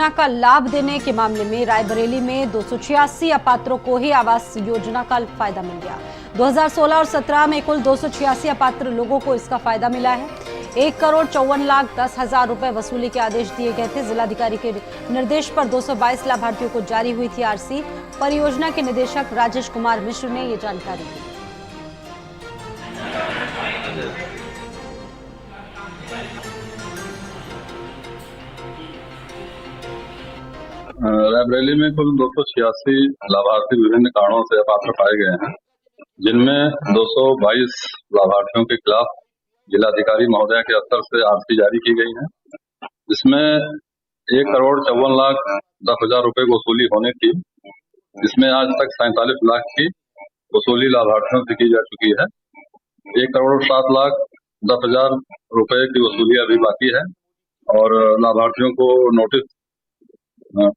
योजना का लाभ देने के मामले में रायबरेली में 286 अपात्रों को ही आवास योजना का फायदा मिल गया। 2016 और 17 में कुल 286 अपात्र लोगों को इसका फायदा मिला है। 1,54,10,000 रुपए वसूली के आदेश दिए गए थे। जिलाधिकारी के निर्देश पर 222 लाभार्थियों को जारी हुई थी आरसी। परियोजना के निदेशक राजेश कुमार मिश्र ने ये जानकारी दी। रायबरेली में कुल 286 लाभार्थी विभिन्न कारणों से अपात्र पाए गए हैं, जिनमें 222 लाभार्थियों के खिलाफ जिलाधिकारी महोदय के स्तर से आरसी जारी की गई है। इसमें 1,54,10,000 रुपए की वसूली होने की, जिसमें आज तक 47 लाख की वसूली लाभार्थियों से की जा चुकी है। 1,07,10,000 रुपए की वसूली अभी बाकी है और लाभार्थियों को नोटिस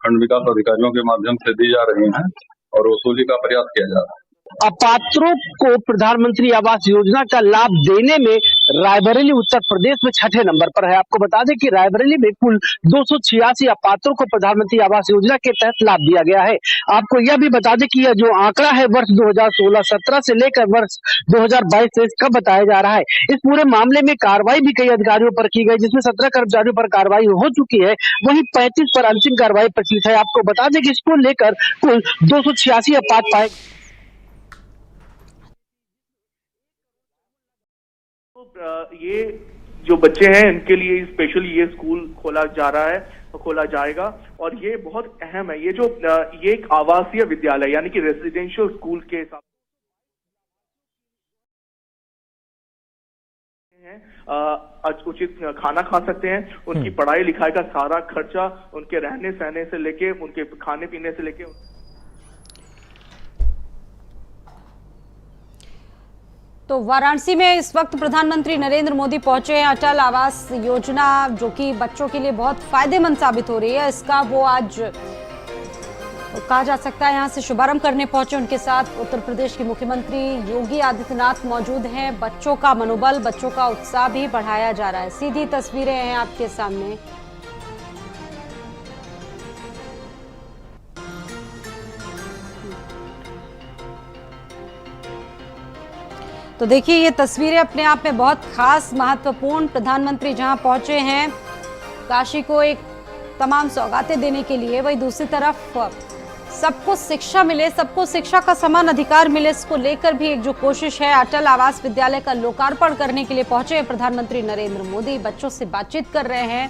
खंड विकास अधिकारियों के माध्यम से दी जा रही हैं और वसूली का प्रयास किया जा रहा है। अपात्रों को प्रधानमंत्री आवास योजना का लाभ देने में रायबरेली उत्तर प्रदेश में 6ठे नंबर पर है। आपको बता दें कि रायबरेली में कुल 286 अपात्रों को प्रधानमंत्री आवास योजना के तहत लाभ दिया गया है। आपको यह भी बता दें कि यह जो आंकड़ा है वर्ष 2016-17 से लेकर वर्ष 2022-23 का बताया जा रहा है। इस पूरे मामले में कार्रवाई भी कई अधिकारियों पर की गई, जिसमें 17 कर्मचारियों पर कार्रवाई हो चुकी है, वहीं 35 पर अंतिम कार्रवाई प्रचलित है। आपको बता दें कि इसको लेकर कुल 286 अपात्र पाए। ये जो बच्चे हैं इनके लिए स्पेशली ये स्कूल खोला जा रहा है, खोला जाएगा और ये बहुत अहम है। ये एक आवासीय विद्यालय यानी कि रेसिडेंशियल स्कूल के हिसाब उचित खाना खा सकते हैं। उनकी पढ़ाई लिखाई का सारा खर्चा, उनके रहने सहने से लेके, उनके खाने पीने से लेके। तो वाराणसी में इस वक्त प्रधानमंत्री नरेंद्र मोदी पहुंचे हैं। अटल आवास योजना जो कि बच्चों के लिए बहुत फायदेमंद साबित हो रही है, इसका वो आज कहा जा सकता है यहां से शुभारंभ करने पहुंचे। उनके साथ उत्तर प्रदेश के मुख्यमंत्री योगी आदित्यनाथ मौजूद हैं। बच्चों का मनोबल, बच्चों का उत्साह भी बढ़ाया जा रहा है। सीधी तस्वीरें हैं आपके सामने। तो देखिए, ये तस्वीरें अपने आप में बहुत खास, महत्वपूर्ण। प्रधानमंत्री जहां पहुंचे हैं काशी को एक तमाम सौगातें देने के लिए, वही दूसरी तरफ सबको शिक्षा मिले, सबको शिक्षा का समान अधिकार मिले, इसको लेकर भी एक जो कोशिश है। अटल आवास विद्यालय का लोकार्पण करने के लिए पहुंचे प्रधानमंत्री नरेंद्र मोदी। बच्चों से बातचीत कर रहे हैं।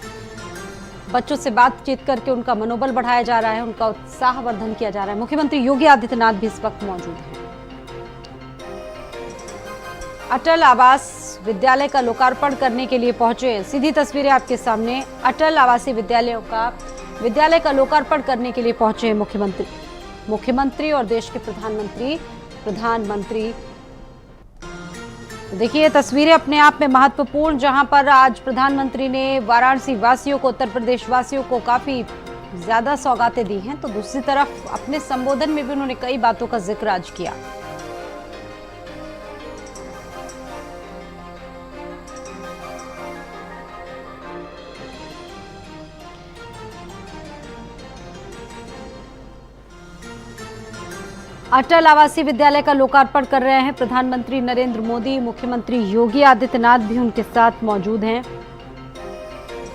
बच्चों से बातचीत करके उनका मनोबल बढ़ाया जा रहा है, उनका उत्साहवर्धन किया जा रहा है। मुख्यमंत्री योगी आदित्यनाथ भी इस वक्त मौजूद हैं। अटल आवास विद्यालय का लोकार्पण करने के लिए पहुंचे। सीधी तस्वीरें आपके सामने। अटल आवासीय विद्यालय का लोकार्पण करने के लिए पहुंचे मुख्यमंत्री और देश के प्रधानमंत्री। देखिए, ये तस्वीरें अपने आप में महत्वपूर्ण, जहां पर आज प्रधानमंत्री ने वाराणसी वासियों को, उत्तर प्रदेश वासियों को काफी ज्यादा सौगातें दी हैं। तो दूसरी तरफ अपने संबोधन में भी उन्होंने कई बातों का जिक्र आज किया। अटल आवासीय विद्यालय का लोकार्पण कर रहे हैं प्रधानमंत्री नरेंद्र मोदी। मुख्यमंत्री योगी आदित्यनाथ भी उनके साथ मौजूद हैं।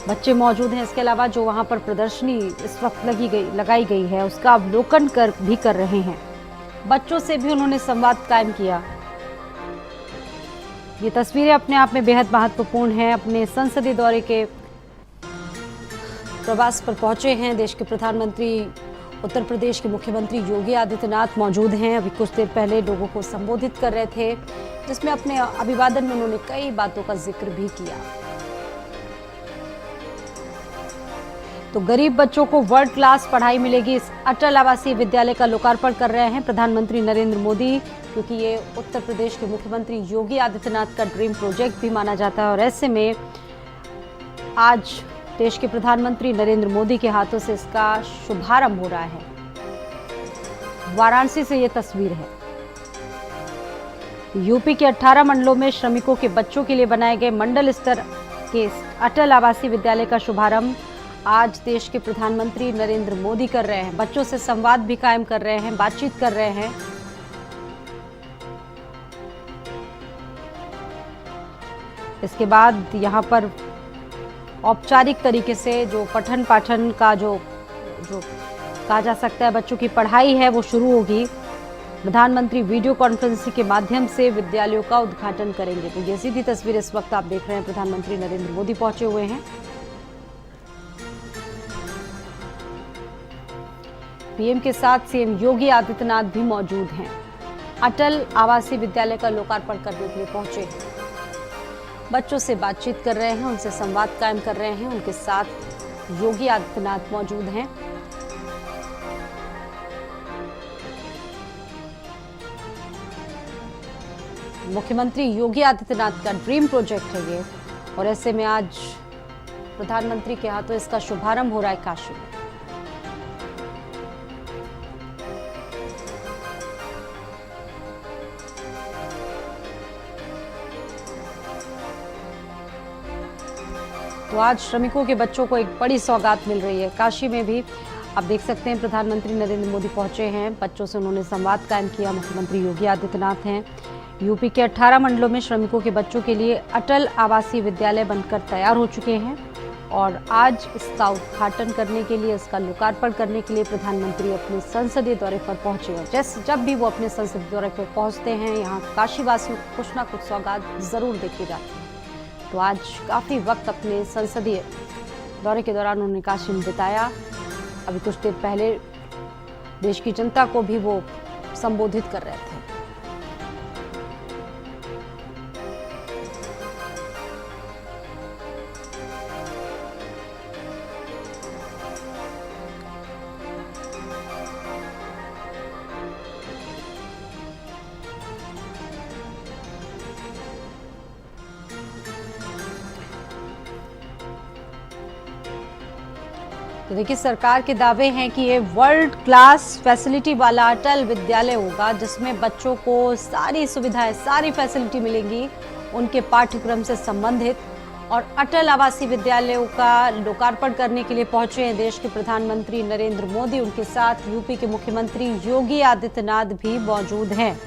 बच्चे मौजूद हैं। इसके अलावा जो वहां पर प्रदर्शनी इस वक्त लगाई गई है, उसका अवलोकन भी कर रहे हैं। बच्चों से भी उन्होंने संवाद कायम किया। ये तस्वीरें अपने आप में बेहद महत्वपूर्ण हैं। अपने संसदीय दौरे के प्रवास पर पहुंचे हैं देश के प्रधानमंत्री। उत्तर प्रदेश के मुख्यमंत्री योगी आदित्यनाथ मौजूद हैं। अभी कुछ देर पहले लोगों को संबोधित कर रहे थे, जिसमें अपने अभिवादन में उन्होंने कई बातों का जिक्र भी किया। तो गरीब बच्चों को वर्ल्ड क्लास पढ़ाई मिलेगी। इस अटल आवासीय विद्यालय का लोकार्पण कर रहे हैं प्रधानमंत्री नरेंद्र मोदी, क्योंकि ये उत्तर प्रदेश के मुख्यमंत्री योगी आदित्यनाथ का ड्रीम प्रोजेक्ट भी माना जाता है। और ऐसे में आज देश के प्रधानमंत्री नरेंद्र मोदी के हाथों से इसका शुभारंभ हो रहा है। वाराणसी से ये तस्वीर है। यूपी के 18 मंडलों में श्रमिकों के बच्चों के लिए बनाए गए मंडल स्तर के अटल आवासीय विद्यालय का शुभारंभ आज देश के प्रधानमंत्री नरेंद्र मोदी कर रहे हैं। बच्चों से संवाद भी कायम कर रहे हैं, बातचीत कर रहे हैं। इसके बाद यहाँ पर औपचारिक तरीके से जो पठन पाठन का जो कहा जा सकता है बच्चों की पढ़ाई है वो शुरू होगी। प्रधानमंत्री वीडियो कॉन्फ्रेंसिंग के माध्यम से विद्यालयों का उद्घाटन करेंगे। तो ये सीधी तस्वीर इस वक्त आप देख रहे हैं, प्रधानमंत्री नरेंद्र मोदी पहुंचे हुए हैं। पीएम के साथ सीएम योगी आदित्यनाथ भी मौजूद हैं। अटल आवासीय विद्यालय का लोकार्पण करने के लिए पहुंचे हैं। बच्चों से बातचीत कर रहे हैं, उनसे संवाद कायम कर रहे हैं। उनके साथ योगी आदित्यनाथ मौजूद हैं। मुख्यमंत्री योगी आदित्यनाथ का ड्रीम प्रोजेक्ट है ये, और ऐसे में आज प्रधानमंत्री के हाथों इसका शुभारंभ हो रहा है काशी में। तो आज श्रमिकों के बच्चों को एक बड़ी सौगात मिल रही है। काशी में भी आप देख सकते हैं प्रधानमंत्री नरेंद्र मोदी पहुंचे हैं। बच्चों से उन्होंने संवाद कायम किया। मुख्यमंत्री योगी आदित्यनाथ हैं। यूपी के 18 मंडलों में श्रमिकों के बच्चों के लिए अटल आवासीय विद्यालय बनकर तैयार हो चुके हैं, और आज इसका उद्घाटन करने के लिए, इसका लोकार्पण करने के लिए प्रधानमंत्री अपने संसदीय दौरे पर पहुंचे। और जब भी वो अपने संसदीय दौरे पर पहुंचते हैं, यहाँ काशीवासियों को कुछ ना कुछ सौगात जरूर देखी जाती है। तो आज काफी वक्त अपने संसदीय दौरे के दौरान उन्होंने काशी में बिताया। अभी कुछ देर पहले देश की जनता को भी वो संबोधित कर रहे थे। तो देखिए, सरकार के दावे हैं कि ये वर्ल्ड क्लास फैसिलिटी वाला अटल विद्यालय होगा, जिसमें बच्चों को सारी सुविधाएं, सारी फैसिलिटी मिलेंगी उनके पाठ्यक्रम से संबंधित। और अटल आवासीय विद्यालयों का लोकार्पण करने के लिए पहुंचे हैं देश के प्रधानमंत्री नरेंद्र मोदी। उनके साथ यूपी के मुख्यमंत्री योगी आदित्यनाथ भी मौजूद हैं।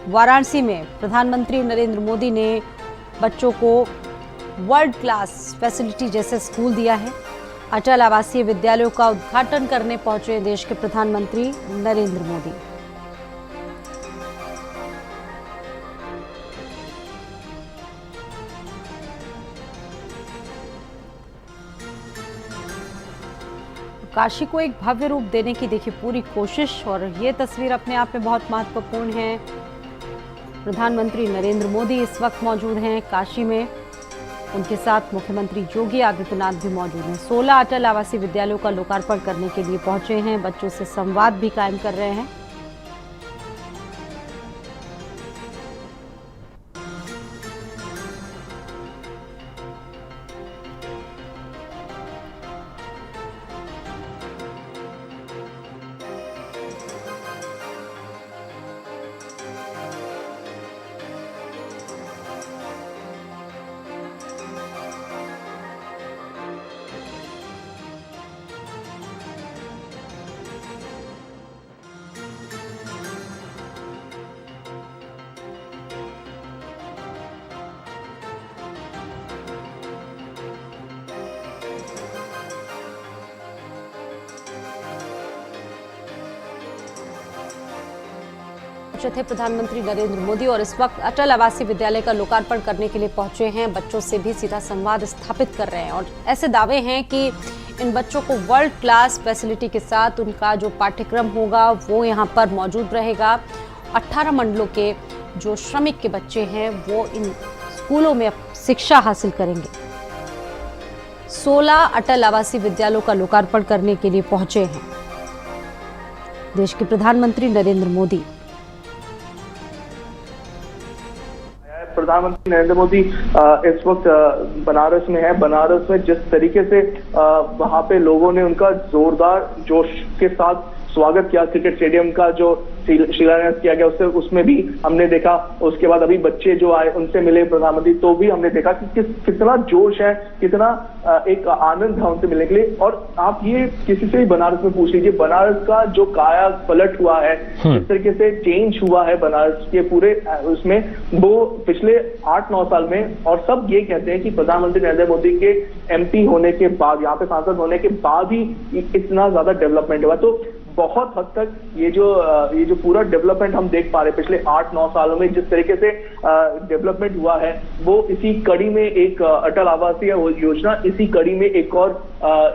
वाराणसी में प्रधानमंत्री नरेंद्र मोदी ने बच्चों को वर्ल्ड क्लास फैसिलिटी जैसे स्कूल दिया है। अटल आवासीय विद्यालयों का उद्घाटन करने पहुंचे देश के प्रधानमंत्री नरेंद्र मोदी। काशी को एक भव्य रूप देने की देखिए पूरी कोशिश, और ये तस्वीर अपने आप में बहुत महत्वपूर्ण है। प्रधानमंत्री नरेंद्र मोदी इस वक्त मौजूद हैं काशी में। उनके साथ मुख्यमंत्री योगी आदित्यनाथ भी मौजूद हैं। 16 अटल आवासीय विद्यालयों का लोकार्पण करने के लिए पहुंचे हैं। बच्चों से संवाद भी कायम कर रहे हैं। थे प्रधानमंत्री नरेंद्र मोदी, और इस वक्त अटल आवासीय विद्यालय का लोकार्पण करने के लिए पहुंचे हैं। बच्चों से भी सीधा संवाद स्थापित कर रहे हैं, और ऐसे दावे हैं कि इन बच्चों को वर्ल्ड क्लास फैसिलिटी के साथ उनका जो पाठ्यक्रम होगा वो यहाँ पर मौजूद रहेगा। 18 मंडलों के जो श्रमिक के बच्चे हैं वो इन स्कूलों में शिक्षा हासिल करेंगे। 16 अटल आवासीय विद्यालयों का लोकार्पण करने के लिए पहुंचे हैं देश के प्रधानमंत्री नरेंद्र मोदी। प्रधानमंत्री नरेंद्र मोदी इस वक्त बनारस में है। बनारस में जिस तरीके से वहां पे लोगों ने उनका जोरदार जोश के साथ स्वागत किया, क्रिकेट स्टेडियम का जो शिलान्यास किया गया उसमें भी हमने देखा। उसके बाद अभी बच्चे जो आए उनसे मिले प्रधानमंत्री, तो भी हमने देखा कि कितना जोश है, कितना एक आनंद था उनसे मिलने के लिए। और आप ये किसी से भी बनारस में पूछ लीजिए, बनारस का जो काया पलट हुआ है, जिस तरीके से चेंज हुआ है बनारस के पूरे उसमें, वो पिछले 8-9 साल में। और सब ये कहते हैं कि प्रधानमंत्री नरेंद्र मोदी के MP होने के बाद, यहाँ पे सांसद होने के बाद ही इतना ज्यादा डेवलपमेंट हुआ। तो बहुत हद तक ये जो पूरा डेवलपमेंट हम देख पा रहे हैं पिछले 8-9 सालों में, जिस तरीके से डेवलपमेंट हुआ है, वो इसी कड़ी में एक अटल आवासीय योजना, इसी कड़ी में एक और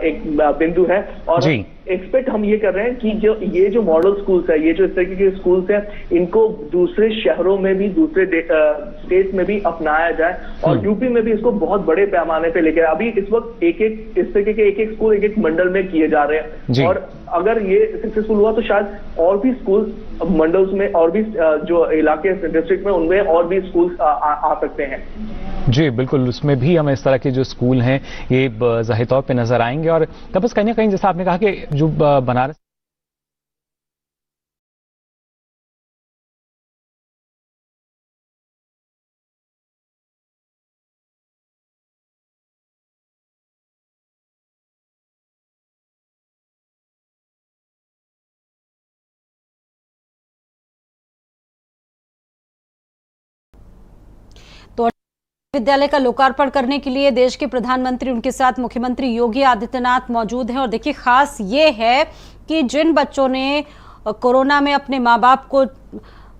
एक बिंदु है। और एक्सपेक्ट हम ये कर रहे हैं कि ये जो मॉडल स्कूल्स है, ये जो इस तरीके के स्कूल्स हैं, इनको दूसरे शहरों में भी, दूसरे स्टेट में भी अपनाया जाए और यूपी में भी इसको बहुत बड़े पैमाने पे लेकर। अभी इस वक्त इस तरीके के एक स्कूल एक मंडल में किए जा रहे हैं, और अगर ये सक्सेसफुल हुआ तो शायद और भी स्कूल मंडल्स में, और भी जो इलाके डिस्ट्रिक्ट में, उनमें और भी स्कूल्स आ सकते हैं। जी बिल्कुल, उसमें भी हमें इस तरह के जो स्कूल हैं ये ज़ाहिर तौर पे नजर आएंगे। और तपस कहीं ना कहीं जैसा आपने कहा कि जो बनारस विद्यालय का लोकार्पण करने के लिए देश के प्रधानमंत्री, उनके साथ मुख्यमंत्री योगी आदित्यनाथ मौजूद हैं। और देखिए, खास ये है कि जिन बच्चों ने कोरोना में अपने माँ बाप को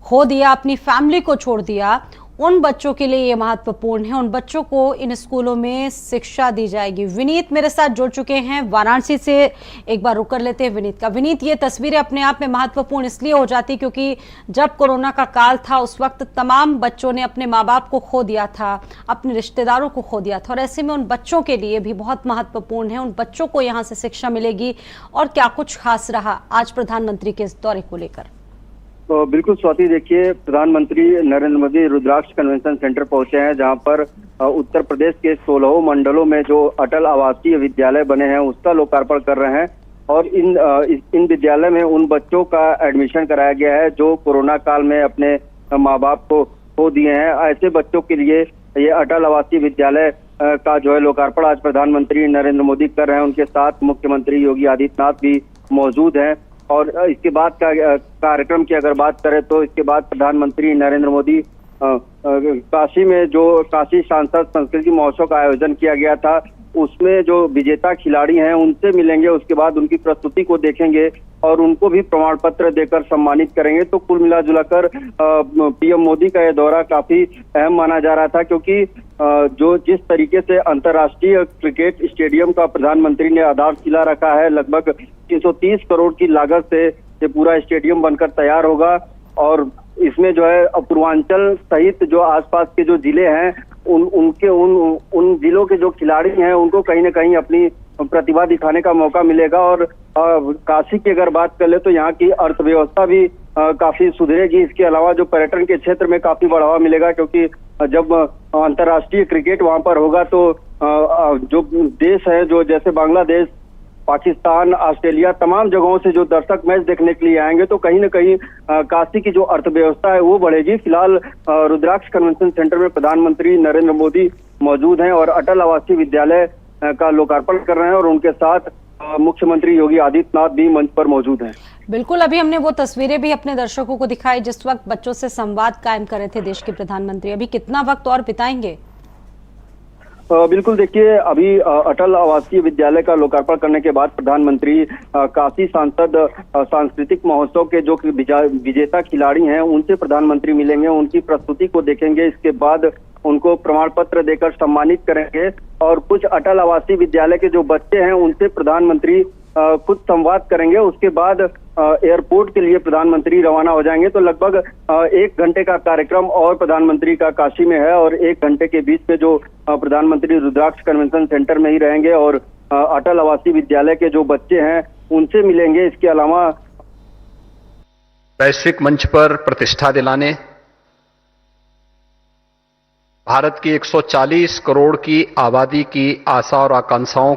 खो दिया, अपनी फैमिली को छोड़ दिया, उन बच्चों के लिए ये महत्वपूर्ण है। उन बच्चों को इन स्कूलों में शिक्षा दी जाएगी। विनीत मेरे साथ जुड़ चुके हैं वाराणसी से, एक बार रुक कर लेते हैं विनीत का। विनीत, ये तस्वीरें अपने आप में महत्वपूर्ण इसलिए हो जाती क्योंकि जब कोरोना का काल था उस वक्त तमाम बच्चों ने अपने माँ बाप को खो दिया था, अपने रिश्तेदारों को खो दिया था, और ऐसे में उन बच्चों के लिए भी बहुत महत्वपूर्ण है। उन बच्चों को यहाँ से शिक्षा मिलेगी। और क्या कुछ खास रहा आज प्रधानमंत्री के इस दौरे को लेकर? तो बिल्कुल स्वाति, देखिए, प्रधानमंत्री नरेंद्र मोदी रुद्राक्ष कन्वेंशन सेंटर पहुंचे हैं, जहां पर उत्तर प्रदेश के 16 मंडलों में जो अटल आवासीय विद्यालय बने हैं उसका लोकार्पण कर रहे हैं। और इन विद्यालय में उन बच्चों का एडमिशन कराया गया है जो कोरोना काल में अपने माँ बाप को खो दिए हैं। ऐसे बच्चों के लिए ये अटल आवासीय विद्यालय का जो है लोकार्पण आज प्रधानमंत्री नरेंद्र मोदी कर रहे हैं। उनके साथ मुख्यमंत्री योगी आदित्यनाथ भी मौजूद हैं। और इसके बाद का कार्यक्रम की अगर बात करें तो इसके बाद प्रधानमंत्री नरेंद्र मोदी काशी में जो काशी सांसद संस्कृति महोत्सव का आयोजन किया गया था उसमें जो विजेता खिलाड़ी हैं उनसे मिलेंगे। उसके बाद उनकी प्रस्तुति को देखेंगे और उनको भी प्रमाण पत्र देकर सम्मानित करेंगे। तो कुल मिला जुलाकर PM मोदी का यह दौरा काफी अहम माना जा रहा था, क्योंकि जो जिस तरीके से अंतर्राष्ट्रीय क्रिकेट स्टेडियम का प्रधानमंत्री ने आधारशिला रखा है, लगभग 330 करोड़ की लागत से ये पूरा स्टेडियम बनकर तैयार होगा। और इसमें जो है पूर्वांचल सहित जो आसपास के जो जिले हैं उन जिलों के जो खिलाड़ी हैं उनको कहीं ना कहीं अपनी प्रतिभा दिखाने का मौका मिलेगा। और काशी की अगर बात कर ले तो यहाँ की अर्थव्यवस्था भी काफी सुधरेगी। इसके अलावा जो पर्यटन के क्षेत्र में काफी बढ़ावा मिलेगा, क्योंकि जब अंतर्राष्ट्रीय क्रिकेट वहां पर होगा तो जो देश है, जो जैसे बांग्लादेश, पाकिस्तान, ऑस्ट्रेलिया, तमाम जगहों से जो दर्शक मैच देखने के लिए आएंगे तो कहीं ना कहीं काशी की जो अर्थव्यवस्था है वो बढ़ेगी। फिलहाल रुद्राक्ष कन्वेंशन सेंटर में प्रधानमंत्री नरेंद्र मोदी मौजूद हैं और अटल आवासीय विद्यालय का लोकार्पण कर रहे हैं और उनके साथ मुख्यमंत्री योगी आदित्यनाथ भी मंच पर मौजूद हैं। बिल्कुल, अभी हमने वो तस्वीरें भी अपने दर्शकों को दिखाई जिस वक्त बच्चों से संवाद कायम कर रहे थे देश के प्रधानमंत्री। अभी कितना वक्त और बिताएंगे? बिल्कुल, देखिए, अभी अटल आवासीय विद्यालय का लोकार्पण करने के बाद प्रधानमंत्री काशी सांसद सांस्कृतिक महोत्सव के जो विजेता खिलाड़ी हैं उनसे प्रधानमंत्री मिलेंगे, उनकी प्रस्तुति को देखेंगे। इसके बाद उनको प्रमाण पत्र देकर सम्मानित करेंगे और कुछ अटल आवासीय विद्यालय के जो बच्चे हैं उनसे प्रधानमंत्री खुद संवाद करेंगे। उसके बाद एयरपोर्ट के लिए प्रधानमंत्री रवाना हो जाएंगे। तो लगभग 1 घंटे का कार्यक्रम और प्रधानमंत्री का काशी में है और 1 घंटे के बीच में जो प्रधानमंत्री रुद्राक्ष कन्वेंशन सेंटर में ही रहेंगे और अटल आवासीय विद्यालय के जो बच्चे हैं उनसे मिलेंगे। इसके अलावा वैश्विक मंच पर प्रतिष्ठा दिलाने, भारत की 140 करोड़ की आबादी की आशा और आकांक्षाओं